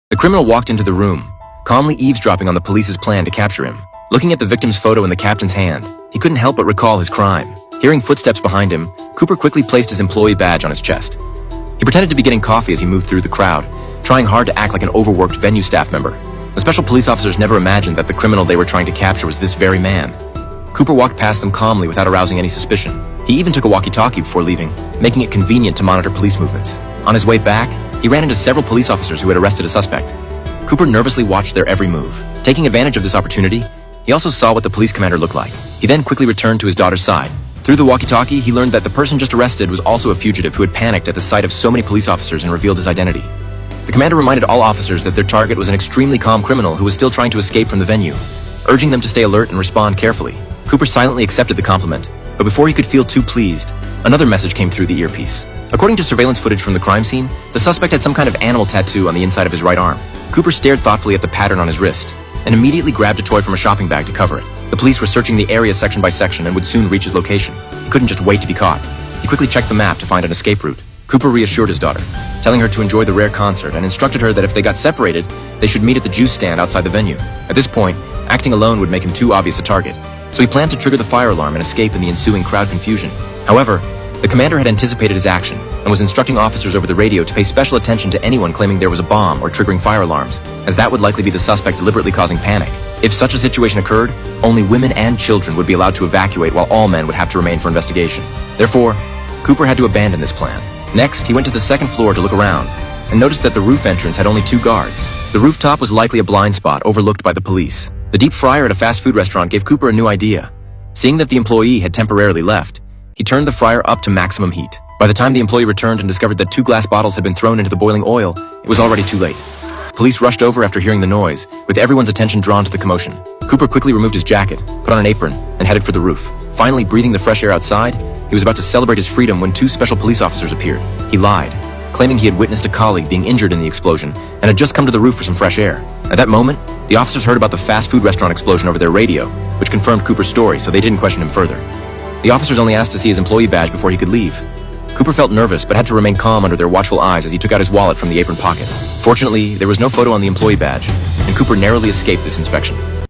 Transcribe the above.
The criminal walked into the room, calmly eavesdropping on the police's plan to capture him. Looking at the victim's photo in the captain's hand, he couldn't help but recall his crime. Hearing footsteps behind him, Cooper quickly placed his employee badge on his chest. He pretended to be getting coffee as he moved through the crowd, trying hard to act like an overworked venue staff member. The special police officers never imagined that the criminal they were trying to capture was this very man. Cooper walked past them calmly without arousing any suspicion. He even took a walkie-talkie before leaving, making it convenient to monitor police movements. On his way back, he ran into several police officers who had arrested a suspect. Cooper nervously watched their every move. Taking advantage of this opportunity, he also saw what the police commander looked like. He then quickly returned to his daughter's side. Through the walkie-talkie, he learned that the person just arrested was also a fugitive who had panicked at the sight of so many police officers and revealed his identity. The commander reminded all officers that their target was an extremely calm criminal who was still trying to escape from the venue, urging them to stay alert and respond carefully. Cooper silently accepted the compliment, but before he could feel too pleased, another message came through the earpiece. According to surveillance footage from the crime scene, the suspect had some kind of animal tattoo on the inside of his right arm. Cooper stared thoughtfully at the pattern on his wrist, and immediately grabbed a toy from a shopping bag to cover it. The police were searching the area section by section and would soon reach his location. He couldn't just wait to be caught. He quickly checked the map to find an escape route. Cooper reassured his daughter, telling her to enjoy the rare concert and instructed her that if they got separated, they should meet at the juice stand outside the venue. At this point, acting alone would make him too obvious a target, so he planned to trigger the fire alarm and escape in the ensuing crowd confusion. However, the commander had anticipated his action and was instructing officers over the radio to pay special attention to anyone claiming there was a bomb or triggering fire alarms, as that would likely be the suspect deliberately causing panic. If such a situation occurred, only women and children would be allowed to evacuate while all men would have to remain for investigation. Therefore, Cooper had to abandon this plan. Next, he went to the second floor to look around and noticed that the roof entrance had only 2 guards. The rooftop was likely a blind spot overlooked by the police. The deep fryer at a fast food restaurant gave Cooper a new idea. Seeing that the employee had temporarily left, he turned the fryer up to maximum heat. By the time the employee returned and discovered that 2 glass bottles had been thrown into the boiling oil, it was already too late. Police rushed over after hearing the noise, with everyone's attention drawn to the commotion. Cooper quickly removed his jacket, put on an apron, and headed for the roof. Finally, breathing the fresh air outside, he was about to celebrate his freedom when 2 special police officers appeared. He lied, claiming he had witnessed a colleague being injured in the explosion and had just come to the roof for some fresh air. At that moment, the officers heard about the fast food restaurant explosion over their radio, which confirmed Cooper's story, so they didn't question him further. The officers only asked to see his employee badge before he could leave. Cooper felt nervous, but had to remain calm under their watchful eyes as he took out his wallet from the apron pocket. Fortunately, there was no photo on the employee badge, and Cooper narrowly escaped this inspection.